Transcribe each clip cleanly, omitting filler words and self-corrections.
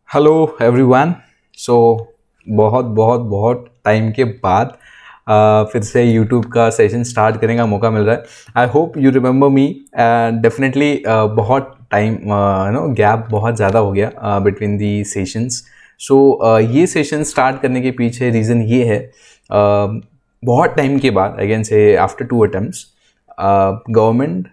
Hello everyone. सो बहुत बहुत बहुत टाइम के बाद फिर से यूट्यूब का सेशन स्टार्ट करने का मौका मिल रहा है। I hope you remember me. Definitely बहुत टाइम गैप बहुत ज़्यादा हो गया बिटवीन दी सेशंस। सो ये सेशन स्टार्ट करने के पीछे रीज़न ये है, बहुत टाइम के बाद, अगेन से आफ्टर 2 अटेम्प्ट्स, गवर्नमेंट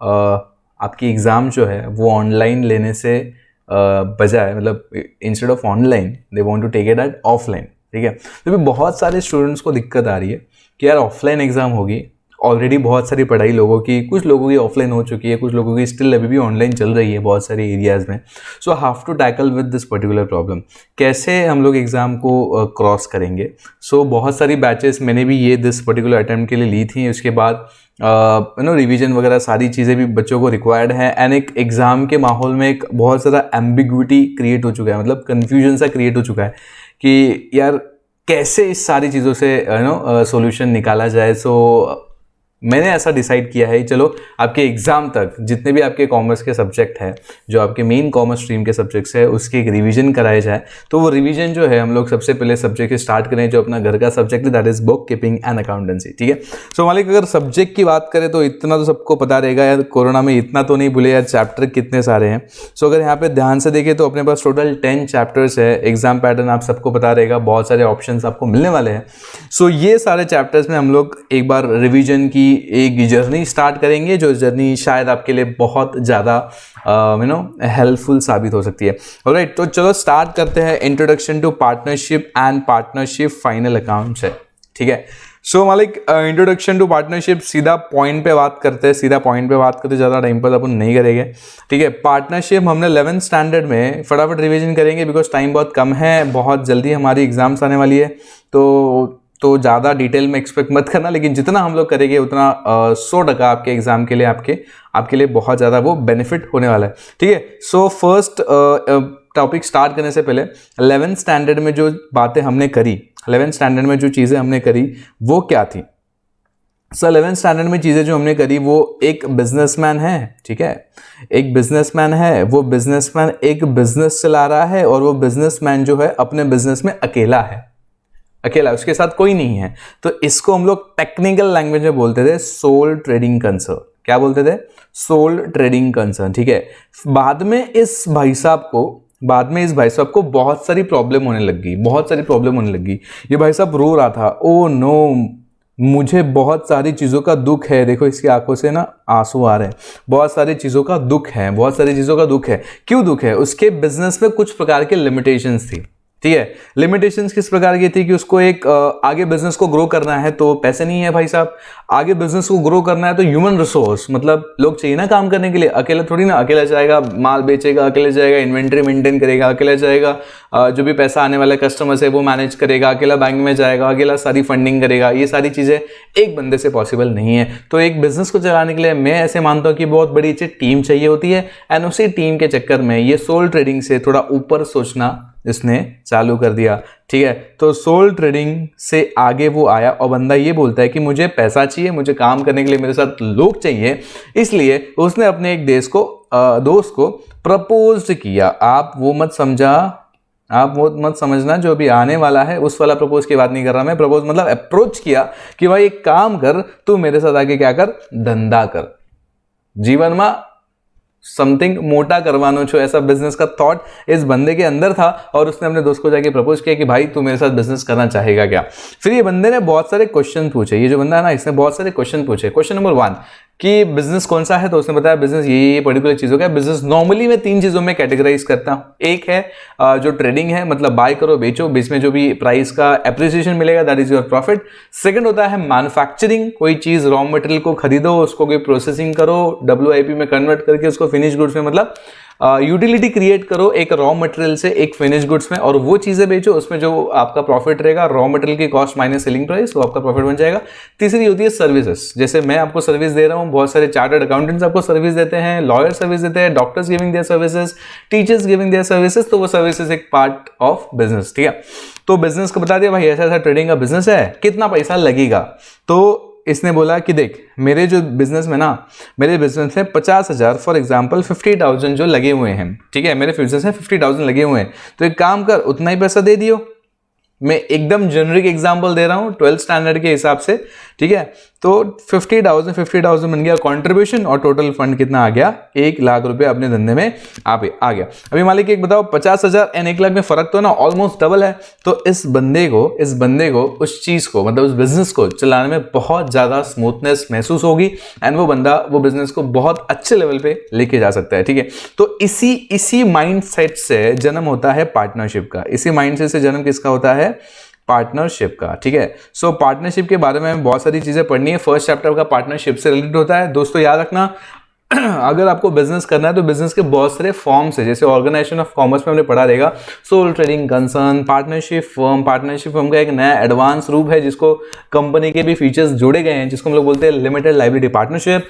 आपकी एग्ज़ाम जो है वो ऑनलाइन लेने से बजाय, मतलब instead of online they want to take it at offline. ठीक है, तो भी बहुत सारे स्टूडेंट्स को दिक्कत आ रही है कि यार ऑफलाइन एग्जाम होगी। ऑलरेडी बहुत सारी पढ़ाई लोगों की, कुछ लोगों की ऑफलाइन हो चुकी है, कुछ लोगों की स्टिल अभी भी ऑनलाइन चल रही है बहुत सारे एरियाज़ में। So have to tackle with this particular problem. कैसे हम लोग एग्ज़ाम को क्रॉस करेंगे? सो बहुत सारी बैचेस मैंने भी ये दिस पर्टिकुलर अटैम्प्ट के लिए ली थी। उसके बाद रिवीजन वगैरह सारी चीज़ें भी बच्चों को रिक्वायर्ड है। एंड एक एग्ज़ाम के माहौल में एक बहुत ज़्यादा एम्बिग्विटी क्रिएट हो चुका है, मतलब कन्फ्यूजन सा क्रिएट हो चुका है कि यार कैसे इस सारी चीज़ों से सॉल्यूशन निकाला जाए। सो मैंने ऐसा डिसाइड किया है, चलो आपके एग्ज़ाम तक जितने भी आपके कॉमर्स के सब्जेक्ट हैं, जो आपके मेन कॉमर्स स्ट्रीम के सब्जेक्ट्स है, उसकी एक रिवीजन कराया जाए। तो वो रिवीजन जो है हम लोग सबसे पहले सब्जेक्ट स्टार्ट करें जो अपना घर का सब्जेक्ट है, that is book keeping and accountancy. ठीक है, सो मालिक अगर सब्जेक्ट की बात करें तो इतना तो सबको पता रहेगा यार, कोरोना में इतना तो नहीं भूले यार, चैप्टर कितने सारे हैं। सो अगर यहाँ पे ध्यान से देखें तो अपने पास टोटल 10 चैप्टर्स है। एग्जाम पैटर्न आप सबको पता रहेगा, बहुत सारे ऑप्शन आपको मिलने वाले हैं। सो ये सारे चैप्टर्स में हम लोग एक बार रिवीजन की एक जर्नी स्टार्ट करेंगे, जो जर्नी शायद आपके लिए बहुत ज़्यादा हेल्पफुल साबित हो सकती है। ऑलराइट, तो चलो स्टार्ट करते हैं। Introduction to partnership and partnership final accounts है। ठीक है, सो मालिक इंट्रोडक्शन टू पार्टनरशिप, सीधा पॉइंट पे बात करते हैं, ज़्यादा टाइम पर अपन नहीं करेंगे। ठीक है, पार्टनरशिप हमने 11th स्टैंडर्ड में फटाफट रिवीजन करेंगे बिकॉज टाइम बहुत कम है, बहुत जल्दी हमारी एग्जाम्स आने वाली है। तो ज़्यादा डिटेल में एक्सपेक्ट मत करना, लेकिन जितना हम लोग करेंगे उतना 100% आपके एग्जाम के लिए आपके लिए बहुत ज़्यादा वो बेनिफिट होने वाला है। ठीक है, सो फर्स्ट टॉपिक स्टार्ट करने से पहले 11th स्टैंडर्ड में जो बातें हमने करी, 11th स्टैंडर्ड में जो चीज़ें हमने करी वो क्या थी? सो 11th स्टैंडर्ड में चीज़ें जो हमने करी, वो एक बिजनेसमैन है। ठीक है, एक बिजनेसमैन है, वो बिजनेसमैन एक बिजनेस चला रहा है और वो बिजनेसमैन जो है अपने बिजनेस में अकेला, उसके साथ कोई नहीं है। तो इसको हम लोग टेक्निकल लैंग्वेज में बोलते थे सोल ट्रेडिंग कंसर्न। क्या बोलते थे? Sole trading concern. ठीक है, बाद में इस भाई साहब को बहुत सारी प्रॉब्लम होने लगी। ये भाई साहब रो रहा था, ओ नो मुझे बहुत सारी चीज़ों का दुख है। देखो इसकी आंखों से ना आंसू आ रहे हैं। बहुत सारी चीज़ों का दुख है। क्यों दुख है? उसके बिजनेस में कुछ प्रकार के लिमिटेशंस थी। ठीक है, लिमिटेशंस किस प्रकार की थी कि उसको एक आगे बिजनेस को ग्रो करना है तो पैसे नहीं है भाई साहब, आगे बिजनेस को ग्रो करना है तो ह्यूमन रिसोर्स, मतलब लोग चाहिए ना काम करने के लिए। अकेला थोड़ी ना, अकेला जाएगा माल बेचेगा, अकेले जाएगा इन्वेंट्री मेंटेन करेगा, अकेला जाएगा जो भी पैसा आने वाले कस्टमर्स है वो मैनेज करेगा, अकेला बैंक में जाएगा, अकेला सारी फंडिंग करेगा। ये सारी चीज़ें एक बंदे से पॉसिबल नहीं है। तो एक बिजनेस को चलाने के लिए मैं ऐसे मानता हूँ कि बहुत बड़ी अच्छी टीम चाहिए होती है। एंड उसी टीम के चक्कर में ये सोल ट्रेडिंग से थोड़ा ऊपर सोचना इसने चालू कर दिया। ठीक है, तो सोल ट्रेडिंग से आगे वो आया और बंदा ये बोलता है कि मुझे पैसा चाहिए, मुझे काम करने के लिए मेरे साथ लोग चाहिए, इसलिए उसने अपने एक दोस्त को प्रपोज किया। आप वो मत समझना जो अभी आने वाला है उस वाला प्रपोज की बात नहीं कर रहा मैं। प्रपोज मतलब अप्रोच किया कि भाई एक काम कर, तू मेरे साथ आके क्या कर, धंधा कर, जीवन में समथिंग मोटा करवानो छो, ऐसा बिजनेस का थॉट इस बंदे के अंदर था। और उसने अपने दोस्त को जाके प्रपोज किया कि भाई तू मेरे साथ बिजनेस करना चाहेगा क्या? फिर ये बंदे ने बहुत सारे क्वेश्चन पूछे। ये जो बंदा है ना, इसने बहुत सारे क्वेश्चन पूछे। क्वेश्चन नंबर 1 कि बिजनेस कौन सा है? तो उसने बताया बिजनेस ये पर्टिकुलर चीज़ों का। बिजनेस नॉर्मली मैं 3 चीज़ों में कैटेगराइज करता हूँ। एक है जो ट्रेडिंग है, मतलब बाय करो बेचो, बीच में जो भी प्राइस का एप्रिसिएशन मिलेगा that is your profit. Second होता है मैन्युफैक्चरिंग, कोई चीज़ रॉ मटेरियल को खरीदो, उसको कोई प्रोसेसिंग करो, WIP में कन्वर्ट करके उसको फिनिश गुड्स में, मतलब यूटिलिटी क्रिएट करो एक रॉ मटेरियल से एक फिनिश गुड्स में, और वो चीज़ें बेचो, उसमें जो आपका प्रॉफिट रहेगा रॉ मटेरियल की कॉस्ट माइनस सेलिंग प्राइस, वो आपका प्रॉफिट बन जाएगा। तीसरी होती है सर्विसेज। जैसे मैं आपको सर्विस दे रहा हूँ, बहुत सारे चार्टर्ड अकाउंटेंट्स आपको सर्विस देते हैं, लॉयर सर्विस देते हैं, doctors giving their services, teachers giving their services. तो वो सर्विसेज एक पार्ट ऑफ बिजनेस। ठीक है, तो बिजनेस को बता दिया भाई ऐसा ऐसा ट्रेडिंग का बिजनेस है, कितना पैसा लगेगा। तो इसने बोला कि देख मेरे बिजनेस में 50,000 फॉर एग्जांपल 50,000 जो लगे हुए हैं, ठीक है, मेरे बिजनेस में 50,000 लगे हुए हैं, तो एक काम कर उतना ही पैसा दे दियो। मैं एकदम जेनरिक एग्जांपल दे रहा हूँ 12th स्टैंडर्ड के हिसाब से, ठीक है। तो 50,000 बन गया कंट्रीब्यूशन और टोटल फंड कितना आ गया, 1 लाख रुपए अपने धंधे में आ गया। अभी मालिक एक बताओ 50,000 एंड 1 लाख में फर्क तो ना ऑलमोस्ट डबल है। तो इस बंदे को उस चीज को मतलब उस बिजनेस को चलाने में बहुत ज्यादा स्मूथनेस महसूस होगी एंड वो बंदा वो बिजनेस को बहुत अच्छे लेवल पे लेके जा सकता है, ठीक है। तो इसी माइंडसेट से जन्म होता है पार्टनरशिप का, इसी माइंडसेट से जन्म किसका होता है, पार्टनरशिप का, ठीक है। सो पार्टनरशिप के बारे में बहुत सारी चीजें पढ़नी है। फर्स्ट चैप्टर का पार्टनरशिप से रिलेटेड होता है। दोस्तों याद रखना अगर आपको बिजनेस करना है तो बिजनेस के बहुत सारे फॉर्म्स है, जैसे ऑर्गेनाइजेशन ऑफ कॉमर्स में हमने पढ़ा रहेगा sole trading concern, partnership firm का एक नया एडवांस रूप है जिसको कंपनी के भी फीचर्स जोड़े गए हैं, जिसको हम लोग बोलते हैं लिमिटेड लायबिलिटी पार्टनरशिप।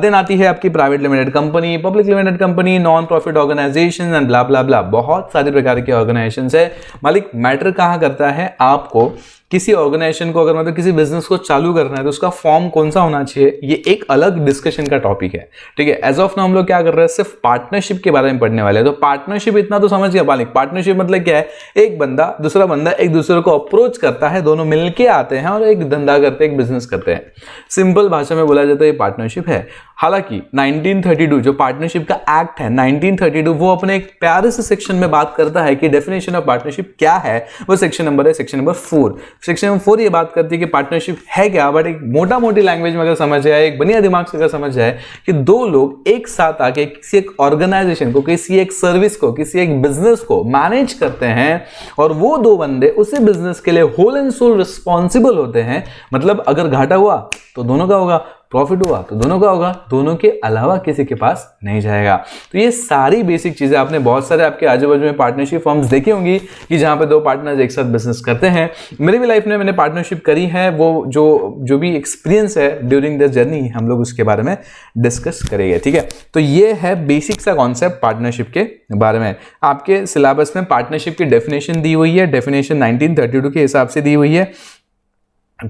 देन आती है आपकी private limited company, public limited company, non profit organisation and blah blah blah, बहुत सारे प्रकार के ऑर्गेनाइजेशन है। मालिक मैटर कहाँ करता है, आपको किसी ऑर्गेनाइजेशन को अगर मतलब किसी बिजनेस को चालू करना है तो उसका फॉर्म कौन सा होना चाहिए, ये एक अलग डिस्कशन का टॉपिक है, ठीक है। एज ऑफ नाउ हम लोग क्या कर रहे हैं, सिर्फ पार्टनरशिप के बारे में पढ़ने वाले हैं। तो पार्टनरशिप इतना तो समझ गया मालिक, पार्टनरशिप मतलब क्या है, एक बंदा दूसरा बंदा एक दूसरे को अप्रोच करता है, दोनों मिलके आते हैं और एक धंधा करते हैं, एक बिजनेस करते हैं। सिंपल भाषा में बोला जाए तो ये पार्टनरशिप है। हालांकि 1932 जो पार्टनरशिप का एक्ट है 1932 वो अपने एक प्यारे से सेक्शन में बात करता है कि डेफिनेशन ऑफ पार्टनरशिप क्या है। वो सेक्शन नंबर 4। सेक्शन नंबर 4 ये बात करती है कि पार्टनरशिप है क्या, बट एक मोटा मोटी लैंग्वेज में अगर समझ जाए, एक बढ़िया दिमाग से अगर समझ जाए कि दो लोग एक साथ आके किसी एक ऑर्गेनाइजेशन को, किसी एक सर्विस को, किसी एक बिजनेस को मैनेज करते हैं और वो दो बंदे उसी बिजनेस के लिए होल एंड सोल रिस्पॉन्सिबल होते हैं। मतलब अगर घाटा हुआ तो दोनों का होगा, प्रॉफिट हुआ तो दोनों का होगा, दोनों के अलावा किसी के पास नहीं जाएगा। तो ये सारी बेसिक चीजें आपने बहुत सारे आपके आजू बाजू में पार्टनरशिप फर्म्स देखी होंगी कि जहां पे दो पार्टनर्स एक साथ बिजनेस करते हैं। मेरी भी लाइफ में मैंने पार्टनरशिप करी है, वो जो भी एक्सपीरियंस है ड्यूरिंग दिस जर्नी हम लोग उसके बारे में डिस्कस करेंगे, ठीक है। तो ये है बेसिक सा कॉन्सेप्ट पार्टनरशिप के बारे में। आपके सिलेबस में पार्टनरशिप की डेफिनेशन दी हुई है, डेफिनेशन 1932 के हिसाब से दी हुई है,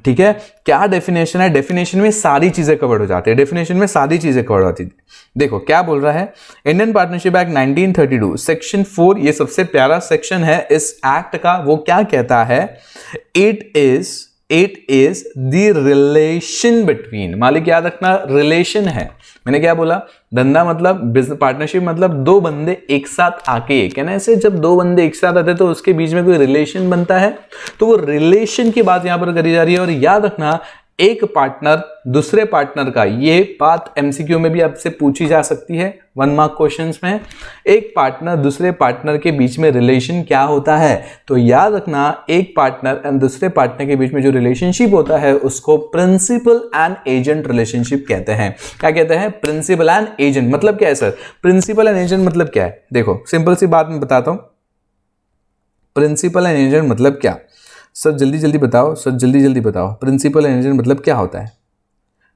ठीक है। क्या डेफिनेशन है, डेफिनेशन में सारी चीजें कवर हो जाती है, डेफिनेशन में सारी चीजें कवर होती है। देखो क्या बोल रहा है, इंडियन पार्टनरशिप एक्ट 1932 सेक्शन 4, ये सबसे प्यारा सेक्शन है इस एक्ट का। वो क्या कहता है, it is the relation between, मालिक याद रखना रिलेशन है, मैंने क्या बोला, धंधा मतलब बिजनेस, पार्टनरशिप मतलब दो बंदे एक साथ आके, कहना ऐसे जब दो बंदे एक साथ आते तो उसके बीच में कोई रिलेशन बनता है, तो वो रिलेशन की बात यहां पर करी जा रही है। और याद रखना एक पार्टनर दूसरे पार्टनर का, ये बात एमसीक्यू में भी आपसे पूछी जा सकती है 1 मार्क क्वेश्चंस में, एक पार्टनर दूसरे पार्टनर के बीच में रिलेशन क्या होता है। तो याद रखना एक पार्टनर एंड दूसरे पार्टनर के बीच में जो रिलेशनशिप होता है उसको प्रिंसिपल एंड एजेंट रिलेशनशिप कहते हैं। क्या कहते हैं, प्रिंसिपल एंड एजेंट। मतलब क्या है सर, प्रिंसिपल एंड एजेंट मतलब क्या है, देखो सिंपल सी बात मैं बताता हूं, प्रिंसिपल एंड एजेंट मतलब क्या, सर जल्दी बताओ, सर जल्दी बताओ, प्रिंसिपल एंड एजेंट मतलब क्या होता है,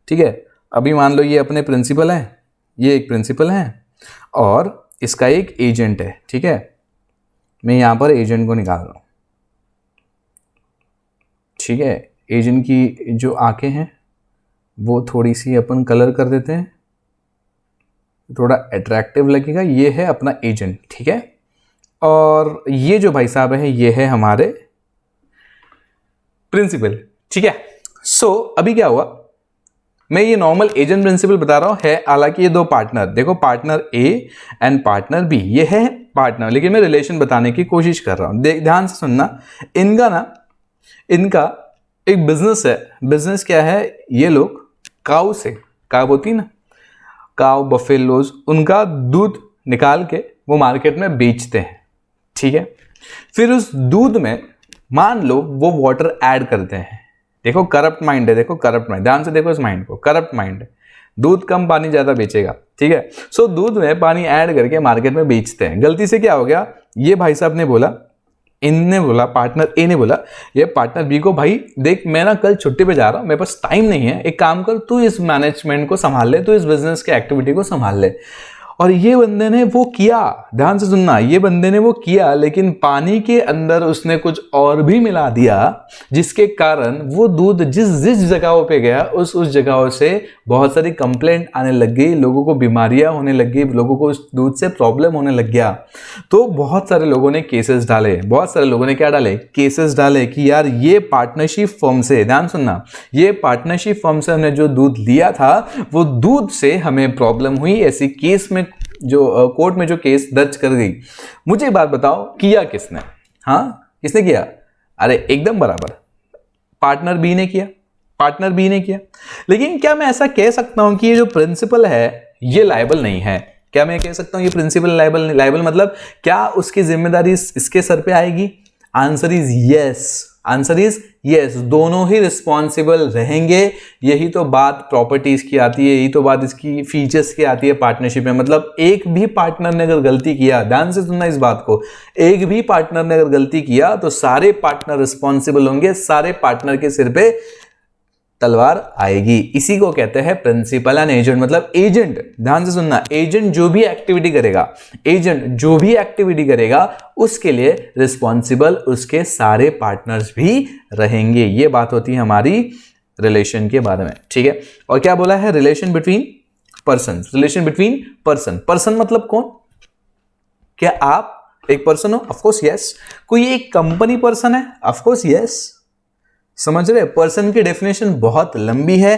ठीक है। अभी मान लो ये अपने प्रिंसिपल हैं, ये एक प्रिंसिपल है और इसका एक एजेंट है, ठीक है। मैं यहां पर एजेंट को निकाल रहा हूं, ठीक है। एजेंट की जो आंखें हैं वो थोड़ी सी अपन कलर कर देते हैं, थोड़ा अट्रैक्टिव लगेगा। ये है अपना एजेंट, ठीक है। और ये जो भाई साहब है ये है हमारे प्रिंसिपल, ठीक है। सो अभी क्या हुआ, मैं ये नॉर्मल एजेंट प्रिंसिपल बता रहा हूं, है हालांकि ये दो पार्टनर, देखो partner A and partner B, ये है पार्टनर, लेकिन मैं रिलेशन बताने की कोशिश कर रहा हूं। ध्यान से सुनना, इनका एक बिजनेस है। बिजनेस क्या है, ये लोग काऊ से, काऊ होती ना, काऊ बफेलोज, उनका दूध निकाल के वो मार्केट में बेचते हैं, ठीक है। फिर उस दूध में मान लो वो वाटर ऐड करते हैं, देखो करप्ट माइंड है, देखो करप्ट माइंड, ध्यान से देखो इस माइंड को, करप्ट माइंड है, दूध कम पानी ज्यादा बेचेगा, ठीक है। सो दूध में पानी ऐड करके मार्केट में बेचते हैं। गलती से क्या हो गया, ये भाई साहब ने बोला, इनने बोला, पार्टनर ए ने बोला ये पार्टनर बी को, भाई देख मैं ना कल छुट्टी पे जा रहा हूं, मेरे पास टाइम नहीं है, एक काम कर तू इस मैनेजमेंट को संभाल ले, तू इस बिजनेस के एक्टिविटी को संभाल ले। और ये बंदे ने वो किया, ध्यान से सुनना, ये बंदे ने वो किया, लेकिन पानी के अंदर उसने कुछ और भी मिला दिया, जिसके कारण वो दूध जिस जिस जगहों पे गया उस जगहों से बहुत सारी कंप्लेंट आने लग गई, लोगों को बीमारियां होने लग गई, लोगों को उस दूध से प्रॉब्लम होने लग गया। तो बहुत सारे लोगों ने केसेस डाले, बहुत सारे लोगों ने क्या डाले, केसेस डाले कि यार ये पार्टनरशिप फर्म से, ध्यान सुनना, ये पार्टनरशिप फर्म से हमने जो दूध लिया था वो दूध से हमें प्रॉब्लम हुई। ऐसी केस में जो कोर्ट में जो केस दर्ज कर गई। मुझे एक बात बताओ, किया किसने? हाँ, किसने किया? अरे एकदम बराबर, पार्टनर बी ने किया, पार्टनर बी ने किया। लेकिन क्या मैं ऐसा कह सकता हूं कि ये जो प्रिंसिपल है ये लायबल नहीं है? क्या मैं कह सकता हूं ये प्रिंसिपल लायबल? लायबल मतलब क्या उसकी जिम्मेदारी इसके सर पे आएगी? Answer is yes, answer is yes, दोनों ही रिस्पॉन्सिबल रहेंगे। यही तो बात प्रॉपर्टीज की आती है, यही तो बात इसकी फीचर्स की आती है पार्टनरशिप में। मतलब एक भी पार्टनर ने अगर गलती किया, ध्यान से सुनना इस बात को, एक भी पार्टनर ने अगर गलती किया तो सारे पार्टनर रिस्पॉन्सिबल होंगे, सारे पार्टनर के सिर पे तलवार आएगी। इसी को कहते हैं प्रिंसिपल एंड एजेंट। मतलब एजेंट, ध्यान से सुनना, एजेंट जो भी एक्टिविटी करेगा, एजेंट जो भी एक्टिविटी करेगा उसके लिए रिस्पॉन्सिबल उसके सारे पार्टनर्स भी रहेंगे। ये बात होती है हमारी रिलेशन के बारे में, ठीक है। और क्या बोला है? Relation between person, relation between person. Person मतलब कौन? क्या आप एक पर्सन हो? Of course yes. कोई एक कंपनी पर्सन है? Of course yes. समझ रहे? पर्सन की डेफिनेशन बहुत लंबी है।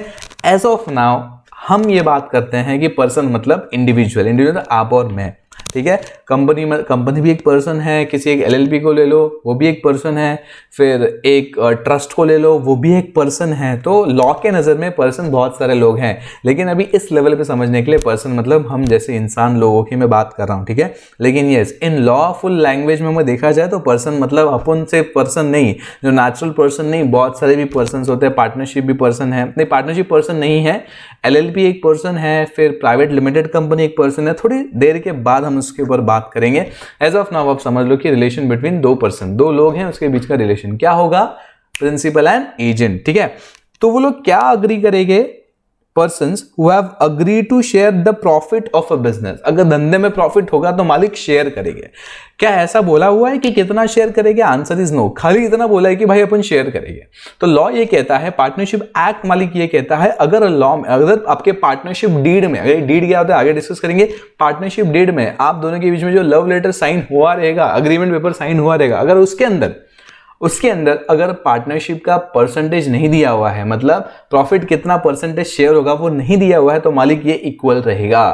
एज ऑफ नाउ हम ये बात करते हैं कि पर्सन मतलब इंडिविजुअल, इंडिविजुअल आप और मैं, ठीक है। कंपनी भी एक पर्सन है, किसी एक एलएलपी को ले लो वो भी एक पर्सन है, फिर एक ट्रस्ट को ले लो वो भी एक पर्सन है। तो लॉ के नज़र में पर्सन बहुत सारे लोग हैं, लेकिन अभी इस लेवल पे समझने के लिए पर्सन मतलब हम जैसे इंसान लोगों की मैं बात कर रहा हूँ, ठीक है। लेकिन यस, इन लॉफुल लैंग्वेज में मैं देखा जाए तो पर्सन मतलब अपन से पर्सन नहीं, जो नेचुरल पर्सन नहीं, बहुत सारे भी पर्सन होते हैं। पार्टनरशिप भी पर्सन है, नहीं पार्टनरशिप पर्सन नहीं है, एलएलपी एक पर्सन है, फिर प्राइवेट लिमिटेड कंपनी एक पर्सन है। थोड़ी देर के बाद हम उसके ऊपर बात करेंगे। एज ऑफ नाउ आप समझ लो कि रिलेशन बिटवीन दो पर्सन, दो लोग हैं, उसके बीच का रिलेशन क्या होगा? प्रिंसिपल एंड एजेंट, ठीक है। तो वो लोग क्या अग्री करेंगे? Persons who have agree to share the profit of a business. अगर धंधे में प्रॉफिट होगा तो मालिक शेयर करेंगे। क्या ऐसा बोला हुआ है कि कितना शेयर करेंगे? Answer is no. खाली इतना बोला है कि भाई अपन शेयर करेंगे। तो लॉ ये कहता है, पार्टनरशिप एक्ट मालिक ये कहता है, अगर लॉ में, अगर आपके पार्टनरशिप डीड में, अगर डीड क्या होता है आगे डिस्कस करेंगे। पार्टनरशिप डीड में आप दोनों के बीच में जो लव लेटर साइन हुआ रहेगा, अग्रीमेंट पेपर साइन हुआ रहेगा, अगर उसके अंदर अगर पार्टनरशिप का परसेंटेज नहीं दिया हुआ है, मतलब प्रॉफिट कितना परसेंटेज शेयर होगा वो नहीं दिया हुआ है, तो मालिक ये इक्वल रहेगा।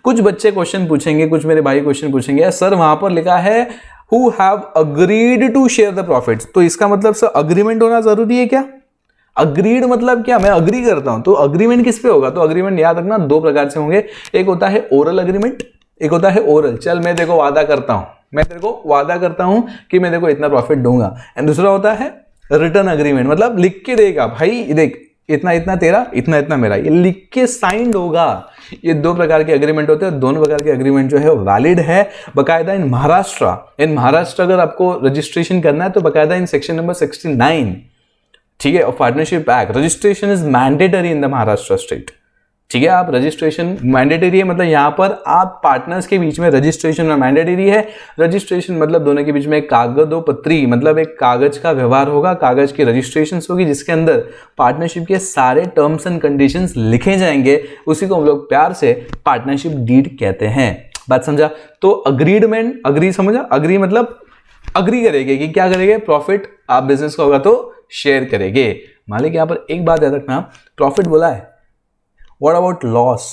कुछ बच्चे क्वेश्चन पूछेंगे, कुछ मेरे भाई क्वेश्चन पूछेंगे, सर वहां पर लिखा है who have agreed to share the profits, तो इसका मतलब सर अग्रीमेंट होना जरूरी है क्या? अग्रीड मतलब क्या? मैं अग्री करता हूं, तो अग्रीमेंट किस पे होगा? तो अग्रीमेंट याद रखना दो प्रकार से होंगे, एक होता है ओरल अग्रीमेंट, एक होता है ओरल, चल मैं देखो वादा करता हूं, मैं तेरे को वादा करता हूं कि मैं देखो इतना प्रॉफिट दूंगा। एंड दूसरा होता है रिटर्न अग्रीमेंट, मतलब लिख के देगा, भाई देख इतना इतना तेरा, इतना इतना मेरा, ये लिख के साइंड होगा। ये दो प्रकार के अग्रीमेंट होते हैं, दोनों प्रकार के अग्रीमेंट जो है वैलिड है। बकायदा इन महाराष्ट्र अगर आपको रजिस्ट्रेशन करना है तो बकायदा इन सेक्शन नंबर 69, ठीक है, और partnership act, registration is mandatory in the Maharashtra state, ठीक है। आप रजिस्ट्रेशन मैंडेटरी है, मतलब यहां पर आप पार्टनर्स के बीच में रजिस्ट्रेशन में मैंडेटरी है। रजिस्ट्रेशन मतलब दोनों के बीच में एक कागजो पत्री, मतलब एक कागज का व्यवहार होगा, कागज की रजिस्ट्रेशन होगी जिसके अंदर पार्टनरशिप के सारे टर्म्स एंड कंडीशंस लिखे जाएंगे। उसी को हम लोग प्यार से पार्टनरशिप डीड कहते हैं। बात समझा? तो अग्रीडमेंट, अग्री समझा? अग्री मतलब अग्री करेंगे कि क्या करेंगे? प्रॉफिट आप बिजनेस का होगा तो शेयर करेंगे। मालिक यहां पर एक बात याद रखना, प्रॉफिट बोला है, व्हाट अबाउट लॉस,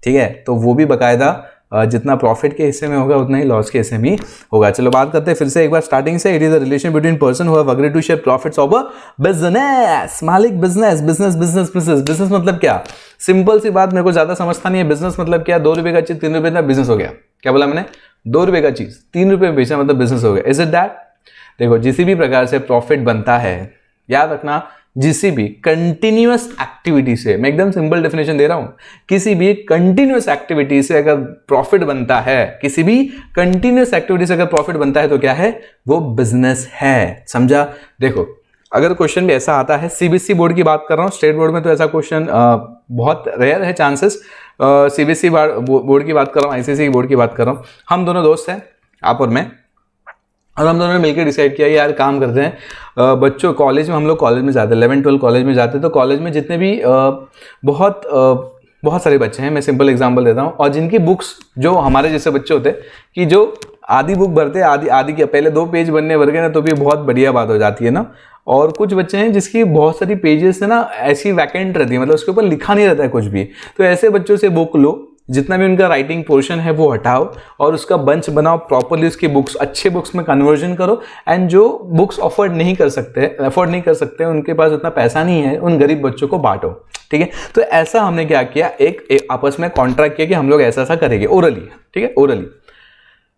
ठीक है, तो वो भी बकायदा जितना प्रॉफिट के हिस्से में होगा उतना ही लॉस के हिस्से में होगा। चलो बात करते हैं फिर से एक बार स्टार्टिंग से। It is a relation between person who have agreed to share profits of a business. मालिक business, business business business business मतलब क्या? सिंपल सी बात, मेरे को ज्यादा समझता नहीं है। बिजनेस मतलब क्या? 2 रुपए का चीज 3 रुपए का बिजनेस हो गया। क्या बोला मैंने? 2 रुपए का चीज 3 रुपए में बेचा मतलब बिजनेस हो गया। Is it that? देखो, जिस भी प्रकार से प्रॉफिट बनता है, याद रखना, जिसी भी कंटिन्यूअस एक्टिविटी से, मैं एकदम सिंपल डेफिनेशन दे रहा हूं, किसी भी कंटिन्यूअस एक्टिविटी से अगर प्रॉफिट बनता है, किसी भी कंटिन्यूअस एक्टिविटी से अगर प्रॉफिट बनता है तो क्या है? वो बिजनेस है। समझा? देखो, अगर क्वेश्चन भी ऐसा आता है, सीबीएसई बोर्ड की बात कर रहा हूँ, स्टेट बोर्ड में तो ऐसा क्वेश्चन बहुत रेयर है चांसेस। सीबीएसई बोर्ड की बात कर रहा हूँ, आईसीएसई बोर्ड की बात कर रहा हूँ। हम दोनों दोस्त हैं, आप और मैं, और हम दोनों ने मिलकर डिसाइड किया यार काम करते हैं। बच्चों कॉलेज में, हम लोग कॉलेज में जाते हैं, 11-12 कॉलेज में जाते हैं, तो कॉलेज में जितने भी बहुत सारे बच्चे हैं, मैं सिंपल एग्जांपल देता हूँ, और जिनकी बुक्स, जो हमारे जैसे बच्चे होते हैं कि जो आधी बुक भरते हैं, आधी के पहले 2 पेज बनने भर गए ना तो भी बहुत बढ़िया बात हो जाती है ना। और कुछ बच्चे हैं जिसकी बहुत सारी पेजेस है ना ऐसी वैकेंट रहती है, मतलब उसके ऊपर लिखा नहीं रहता है कुछ भी। तो ऐसे बच्चों से बुक लो, जितना भी उनका राइटिंग पोर्शन है वो हटाओ और उसका बंच बनाओ, प्रॉपरली उसकी बुक्स अच्छे बुक्स में कन्वर्जन करो। एंड जो बुक्स अफोर्ड नहीं कर सकते, उनके पास उतना पैसा नहीं है, उन गरीब बच्चों को बांटो, ठीक है। तो ऐसा हमने क्या किया, एक आपस में कॉन्ट्रैक्ट किया कि हम लोग ऐसा करेंगे ओरली, ठीक है, ओरली।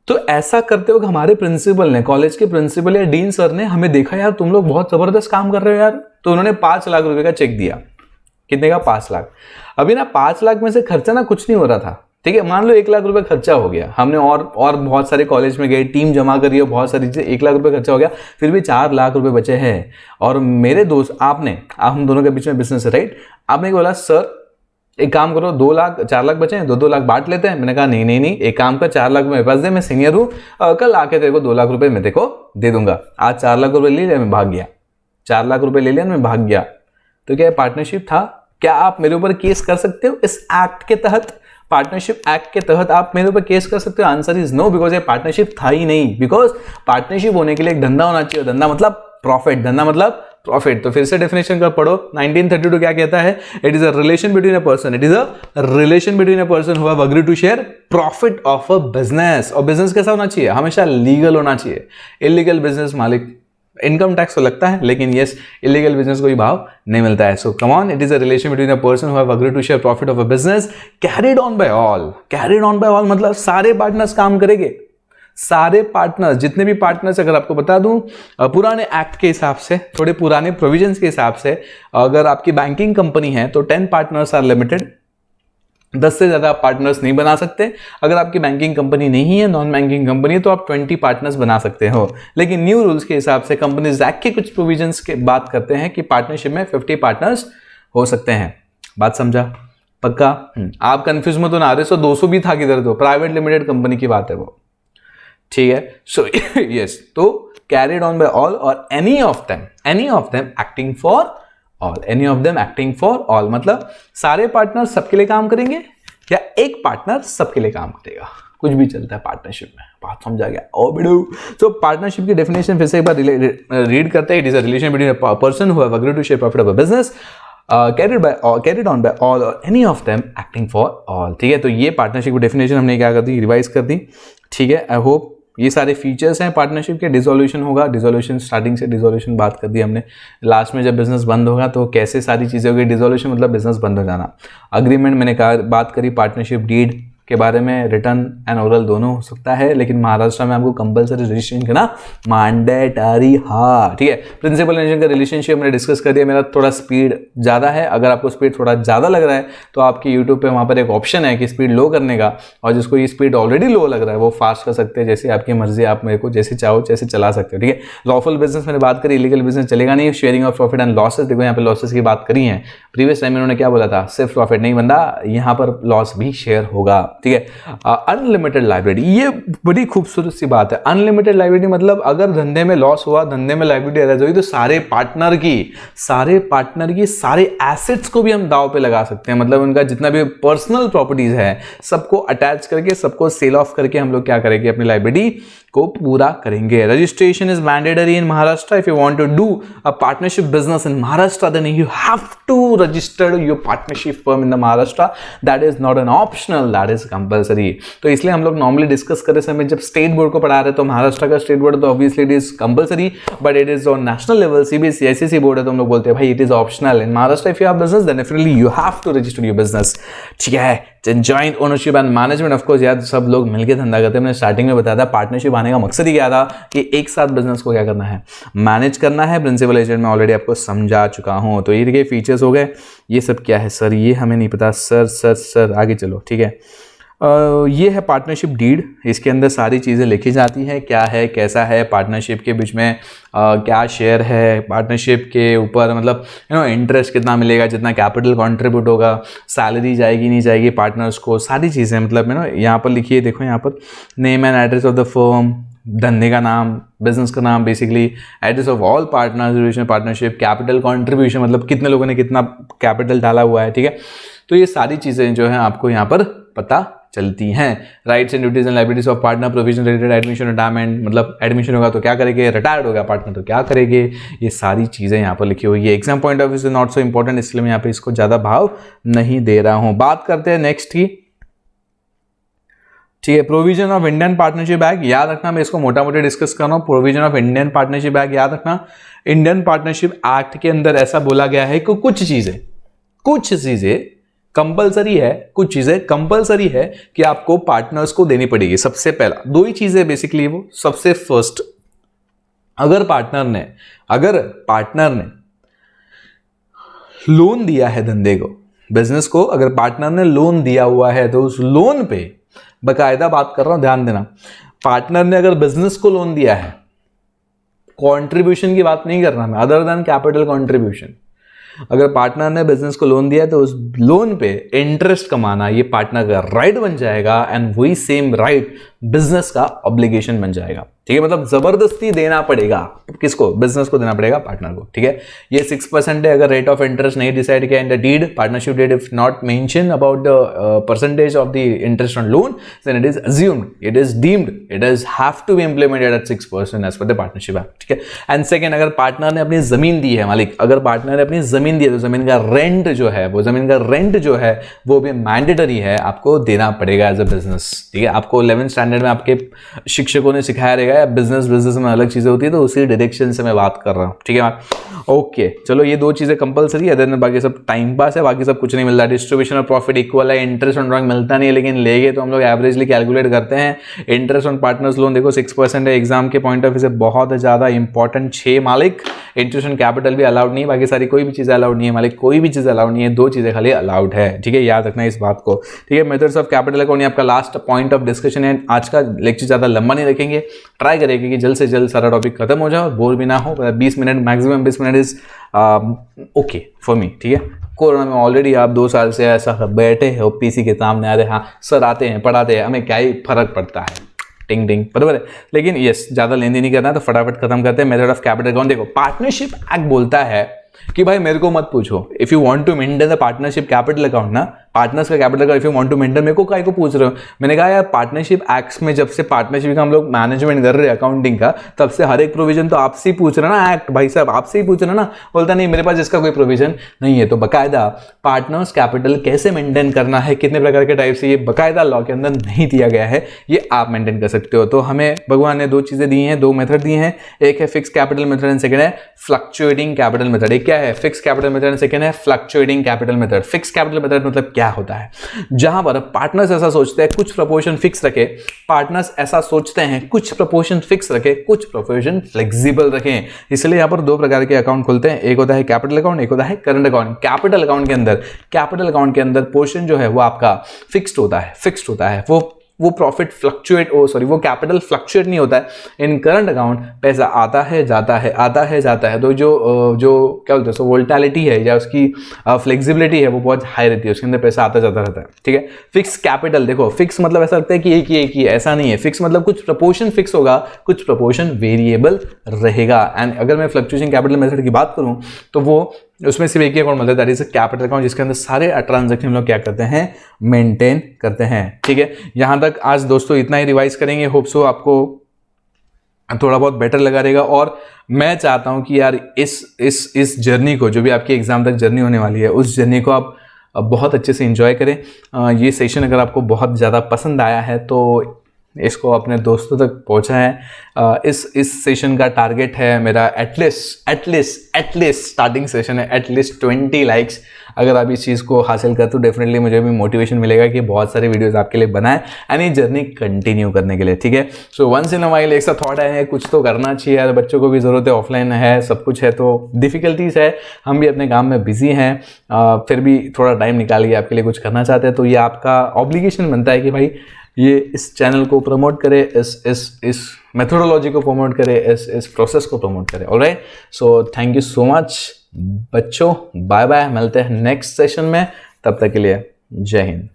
तो ऐसा करते वक्त हमारे प्रिंसिपल ने, कॉलेज के प्रिंसिपल या डीन सर ने हमें देखा, यार तुम लोग बहुत जबरदस्त काम कर रहे हो यार, तो उन्होंने 5 लाख रुपए का चेक दिया। कितने का? 5 लाख। अभी ना 5 लाख में से खर्चा ना कुछ नहीं हो रहा था, ठीक है, मान लो 1 लाख रुपए खर्चा हो गया, हमने और बहुत सारे कॉलेज में गए, टीम जमा करी और बहुत सारी चीजें, 1 लाख रुपए खर्चा हो गया, फिर भी 4 लाख रुपए बचे हैं। और मेरे दोस्त, हम दोनों के बीच में बिजनेस है, राइट, आपने बोला सर एक काम करो, 4 लाख बचे हैं, 2 लाख बांट लेते हैं। मैंने कहा नहीं, एक काम कर, 4 लाख मेरे पास दे, मैं सीनियर हूँ, कल आके तेरे को 2 लाख रुपए मैं तेरे को दे दूंगा। आज 4 लाख रुपए ले लिया, मैं भाग गया, 4 लाख रुपए ले लिया, मैं भाग गया। तो क्या पार्टनरशिप था? क्या आप मेरे ऊपर केस कर सकते हो इस एक्ट के तहत? पार्टनरशिप एक्ट के तहत आप मेरे ऊपर केस कर सकते हो? आंसर इज नो, बिकॉज ये पार्टनरशिप था ही नहीं। बिकॉज पार्टनरशिप होने के लिए एक धंधा होना चाहिए, धंधा मतलब प्रॉफिट, धंधा मतलब प्रॉफिट। तो फिर से डेफिनेशन का पढ़ो, 1932 क्या कहता है? It is a relation between a person, it is a relation between a person who have agreed to share profit of a business. और बिजनेस कैसा होना चाहिए? हमेशा लीगल होना चाहिए। इलीगल बिजनेस मालिक इनकम टैक्स तो लगता है, लेकिन यस, इलीगल बिजनेस को ही भाव नहीं मिलता है। So come on, it is a relation between a person who have agreed to share profit of a business, carried on by all. Carried on by all मतलब सारे पार्टनर्स काम करेंगे, सारे पार्टनर्स, जितने भी पार्टनर्स, अगर आपको बता दूं पुराने एक्ट के हिसाब से, थोड़े पुराने प्रोविजंस के हिसाब से, अगर आपकी बैंकिंग कंपनी है तो 10 पार्टनर्स आर लिमिटेड, 10 से ज्यादा आप पार्टनर्स नहीं बना सकते। अगर आपकी बैंकिंग कंपनी नहीं है, नॉन बैंकिंग कंपनी है, तो आप 20 पार्टनर्स बना सकते हो। लेकिन न्यू रूल्स के हिसाब से कंपनीज एक्ट के कुछ प्रोविजंस के बात करते हैं कि पार्टनरशिप में 50 पार्टनर्स हो सकते हैं। बात समझा? पक्का? आप कंफ्यूज मत होना, अरे 200 भी था किधर, तो प्राइवेट लिमिटेड कंपनी की बात है वो, ठीक है। सो यस, तो कैरिड ऑन बाय ऑल और any of them acting for all, any of them acting for all मतलब सारे पार्टनर सबके लिए काम करेंगे या एक पार्टनर सबके लिए काम करेगा, कुछ भी चलता है पार्टनरशिप में। बात समझा गया? ओ बिडू। सो पार्टनरशिप की डेफिनेशन फिर से एक बार रीड करते हैं। It is a relation between a person who have agreed to share profit of a business, carried on by all or any of them acting for all, ठीक है। तो ये पार्टनरशिप की डेफिनेशन हमने क्या कर दी, रिवाइज कर दी, ठीक है। आई होप ये सारे फीचर्स हैं पार्टनरशिप के। डिसोल्यूशन होगा, डिसोल्यूशन स्टार्टिंग से डिसोल्यूशन बात कर दी हमने। लास्ट में जब बिजनेस बंद होगा तो कैसे सारी चीज़ें होगी। डिसोल्यूशन मतलब बिजनेस बंद हो जाना। अग्रीमेंट मैंने कहा, बात करी पार्टनरशिप डीड के बारे में, रिटर्न एंड ओरल दोनों हो सकता है, लेकिन महाराष्ट्र में आपको कंपलसरी रजिस्ट्रेशन करना मैंडेटरी, हाँ, ठीक है। प्रिंसिपल एंड का रिलेशनशिप हमने डिस्कस कर दिया। मेरा थोड़ा स्पीड ज़्यादा है, अगर आपको स्पीड थोड़ा ज़्यादा लग रहा है तो आपकी यूट्यूब पे वहाँ पर एक ऑप्शन है कि स्पीड लो करने का, और जिसको ये स्पीड ऑलरेडी लो लग रहा है वो फास्ट कर सकते हैं, जैसे आपकी मर्जी, आप मेरे को जैसे चाहो जैसे चला सकते हो, ठीक है। लॉफुल बिजनेस मैंने बात करी, इलीगल बिजनेस चलेगा नहीं। Sharing of profit and losses, देखो यहाँ पे लॉसेस की बात करी है। प्रीवियस टाइम इन्होंने क्या बोला था, सिर्फ प्रॉफिट नहीं बंदा, यहाँ पर लॉस भी शेयर होगा, ठीक है। अनलिमिटेड लाइबिलिटी, ये बड़ी खूबसूरत सी बात है। अनलिमिटेड लाइबिलिटी मतलब अगर धंधे में लॉस हुआ, धंधे में लाइबिलिटी अरेज हुई, तो सारे पार्टनर की सारे एसेट्स को भी हम दाव पे लगा सकते हैं। मतलब उनका जितना भी पर्सनल प्रॉपर्टीज है सबको अटैच करके, सबको सेल ऑफ करके हम लोग क्या करेंगे, अपनी लाइबिलिटी को पूरा करेंगे। Registration is mandatory in Maharashtra. If you want to do a partnership business in Maharashtra, then you have to register your partnership firm in the Maharashtra. That is not an optional, that is compulsory. तो इसलिए हम लोग normally discuss करते समय जब state board को पढ़ा रहे तो महाराष्ट्र का स्टेट बोर्ड तो obviously it is compulsory, but it is on national level. CBSE ICSE board है तो हम लोग बोलते हैं भाई it is optional. In Maharashtra if you have business then definitely you have to register your business, ठीक है। Joint ownership and management, of course यार सब लोग मिलकर धंधा करते हैं। मैंने स्टार्टिंग में बताया था पार्टनरशिप आने का मकसद ही क्या था कि एक साथ बिजनेस को क्या करना है, मैनेज करना है। प्रिंसिपल एजेंट में ऑलरेडी आपको समझा चुका हूं। तो ये फीचर्स हो गए। ये सब क्या है सर, ये हमें नहीं पता। सर आगे चलो, ठीक है। ये है पार्टनरशिप डीड। इसके अंदर सारी चीज़ें लिखी जाती हैं, क्या है, कैसा है, पार्टनरशिप के बीच में क्या शेयर है, पार्टनरशिप के ऊपर मतलब इंटरेस्ट कितना मिलेगा, जितना कैपिटल कंट्रीब्यूट होगा, सैलरी जाएगी नहीं जाएगी पार्टनर्स को, सारी चीज़ें मतलब यहाँ पर लिखिए, देखो यहाँ पर name and address of the firm, धंधे का नाम, बिजनेस का नाम, basically address of all partners partnership, capital contribution मतलब कितने लोगों ने कितना कैपिटल डाला हुआ है, ठीक है। तो ये सारी चीज़ें जो हैं आपको यहाँ पर पता चलती हैं। Rights and duties and liabilities of partner, provision related, admission, retirement, मतलब एडमिशन होगा तो क्या करेंगे, रिटायर्ड होगा पार्टनर तो क्या करेंगे, ये सारी चीज़ें यहाँ पर लिखी हुई है। एग्जाम पॉइंट ऑफ व्यू से नॉट सो इंपॉर्टेंट, इसलिए मैं यहाँ पे इसको ज़्यादा भाव नहीं दे रहा हूँ। बात करते हैं नेक्स्ट की, ठीक है, provision of Indian partnership act. याद रखना, मैं इसको मोटा मोटी डिस्कस कर रहा हूँ। Provision of Indian partnership act याद रखना, इंडियन पार्टनरशिप एक्ट के अंदर ऐसा बोला गया है कि कुछ चीज़ें कंपलसरी है, कुछ चीज़ें कंपलसरी है कि आपको पार्टनर्स को देनी पड़ेगी। सबसे पहला दो ही चीज़ें बेसिकली, वो सबसे फर्स्ट, अगर पार्टनर ने लोन दिया है धंधे को, बिजनेस को, अगर पार्टनर ने लोन दिया हुआ है तो उस लोन पे, बकायदा बात कर रहा हूं, ध्यान देना, पार्टनर ने अगर बिजनेस को लोन दिया है, कंट्रीब्यूशन की बात नहीं कर रहा मैं, अदर देन कैपिटल कंट्रीब्यूशन, अगर पार्टनर ने बिजनेस को लोन दिया है तो उस लोन पे इंटरेस्ट कमाना ये पार्टनर का राइट बन जाएगा, एंड वही सेम राइट बिजनेस का ऑब्लिगेशन बन जाएगा, ठीक है। मतलब जबरदस्ती देना पड़ेगा, किसको, बिजनेस को देना पड़ेगा, पार्टनर को, ठीक है। ये 6% है, अगर रेट ऑफ इंटरेस्ट नहीं डिसाइड किया in the deed, partnership deed, if not mention about the percentage of the interest on loan, then it is assumed, it is deemed, it is have to be implemented at 6% as per the partnership act, ठीक है। And second, अगर partner ने अपनी जमीन दी है, मालिक अगर partner ने अपनी जमीन दी है तो जमीन का रेंट जो है, वो भी मैंडेटरी है, आपको देना पड़ेगा एज अ बिजनेस, ठीक है। आपको 11th स्टैंडर्ड में आपके शिक्षकों ने सिखाया रहेगा, बिजनेस में अलग चीजें होती है, तो उसी डायरेक्शन से मैं बात कर रहा हूँ, ठीक है। ओके, चलो ये दो चीजें कंपलसरी है, अदर बाकी सब टाइम पास है, बाकी सब कुछ नहीं मिलता। डिस्ट्रीब्यूशन ऑफ प्रॉफिट इक्वल है, इंटरेस्ट ऑन ड्रॉइंग मिलता नहीं है, लेकिन लेंगे तो हम लोग एवरेजली कैलकुलेट करते हैं। इंटरेस्ट ऑन पार्टनर्स लोन देखो 6% है, एग्जाम के पॉइंट ऑफ व्यू से बहुत ज्यादा इंपॉर्टेंट। 6 मालिक, इंटरेस्ट ऑन कैपिटल भी अलाउड नहीं है, बाकी सारी कोई भी चीज अलाउड नहीं है मालिक, कोई भी चीज अलाउड नहीं है, दो चीजें खाली अलाउड है, ठीक है, याद रखना इस बात को, ठीक है। मेथड्स ऑफ कैपिटल अकाउंट आपका लास्ट पॉइंट ऑफ डिस्कशन है। आज का लेक्चर ज्यादा लंबा नहीं रखेंगे, ट्राई करेंगे कि जल्द से जल्द सारा टॉपिक खत्म हो जाए और बोर भी ना हो। 20 minute maximum 20 minute is okay for me, ठीक है। कोरोना में ऑलरेडी आप 2 साल से ऐसा बैठे हो पीसी के सामने, आ रहे, हाँ सर आते हैं पढ़ाते हैं, हमें क्या ही फर्क पड़ता है, टिंग टिंग, बराबर है। लेकिन यस, ज़्यादा लेंदी नहीं करना, तो फटाफट खत्म करते हैं। मेथड ऑफ कैपिटल अकाउंट देखो, पार्टनरशिप एक्ट बोलता है कि भाई मेरे को मत पूछो, if you want to maintain the partnership capital account ना, पार्टनर्स का capital account if you want to maintain, मेरे को काय को पूछ रहे हो। मैंने कहा यार पार्टनरशिप एक्ट्स में जब से पार्टनरशिप का हम लोग मैनेजमेंट कर रहे हैं अकाउंटिंग का, तब से हर एक प्रोविजन तो आपसे ही पूछ रहा ना, एक्ट भाई साहब आपसे ही पूछ रहा ना। बोलता नहीं मेरे पास इसका कोई प्रोविजन नहीं है। तो बकायदा पार्टनर्स कैपिटल कैसे मेंटेन करना है, कितने प्रकार के टाइप से, ये बकायदा लॉ के अंदर नहीं दिया गया है, ये आप मेंटेन कर सकते हो। तो हमें भगवान ने 2 चीजें दी हैं, 2 मेथड दिए हैं, एक है fix capital method and second है फ्लक्चुएटिंग कैपिटल मेथड। एक क्या है fix capital method and second है fluctuating capital method. Fix capital method मतलब क्या होता है, जहां पर पार्टनर्स ऐसा सोचते हैं कुछ प्रोपोर्शन फिक्स रखे, पार्टनर्स ऐसा सोचते हैं कुछ प्रोपोर्शन फिक्स रखे, कुछ प्रोपोर्शन फ्लेक्सिबल रखें। इसलिए यहां पर 2 प्रकार के अकाउंट खुलते हैं, एक होता है कैपिटल अकाउंट, एक होता है करंट अकाउंट। कैपिटल अकाउंट के अंदर पोर्शन जो है वो आपका फिक्स्ड होता है, वो प्रॉफिट फ्लक्चुएट वो कैपिटल फ्लक्चुएट नहीं होता है। इन करंट अकाउंट पैसा आता है जाता है, तो जो क्या बोलते हैं वोल्टैलिटी है या उसकी फ्लेक्सिबिलिटी है वो बहुत हाई रहती है, उसके अंदर पैसा आता जाता रहता है, ठीक है। फिक्स कैपिटल देखो, फिक्स मतलब ऐसा लगता है कि एक ही ऐसा नहीं है। फिक्स मतलब कुछ प्रपोर्शन फिक्स होगा, कुछ प्रपोर्शन वेरिएबल रहेगा। एंड अगर मैं फ्लक्चुएशन कैपिटल मेथड की बात करूं तो वो उसमें सिर्फ एक ही अकाउंट मिलता है, दैट इज कैपिटल अकाउंट, जिसके अंदर सारे ट्रांजैक्शन हम लोग क्या करते हैं, मेंटेन करते हैं, ठीक है। यहां तक आज दोस्तों इतना ही रिवाइज करेंगे, होप सो आपको थोड़ा बहुत बेटर लगा रहेगा। और मैं चाहता हूं कि यार इस जर्नी को, जो भी आपकी एग्जाम तक जर्नी होने वाली है, उस जर्नी को आप बहुत अच्छे से एंजॉय करें। ये सेशन अगर आपको बहुत ज़्यादा पसंद आया है तो इसको अपने दोस्तों तक पहुंचाएं। इस सेशन का टारगेट है मेरा एटलीस्ट स्टार्टिंग सेशन है एटलीस्ट 20 लाइक्स। अगर आप इस चीज़ को हासिल कर तो डेफिनेटली मुझे भी मोटिवेशन मिलेगा कि बहुत सारे वीडियोस आपके लिए बनाए एंड ये जर्नी कंटिन्यू करने के लिए, ठीक है। So once in a while एक सा थॉट आया है कुछ तो करना चाहिए यार, बच्चों को भी ज़रूरत है, ऑफलाइन है, सब कुछ है, तो डिफ़िकल्टीज़ है, हम भी अपने काम में बिजी हैं, फिर भी थोड़ा टाइम निकाल के आपके लिए कुछ करना चाहते हैं, तो ये आपका ऑब्लिगेशन बनता है कि भाई ये इस चैनल को प्रमोट करे, इस मेथोडोलॉजी को प्रमोट करे, इस प्रोसेस को प्रमोट करे। Alright, so thank you so much बच्चों, बाय बाय, मिलते हैं नेक्स्ट सेशन में, तब तक के लिए जय हिंद।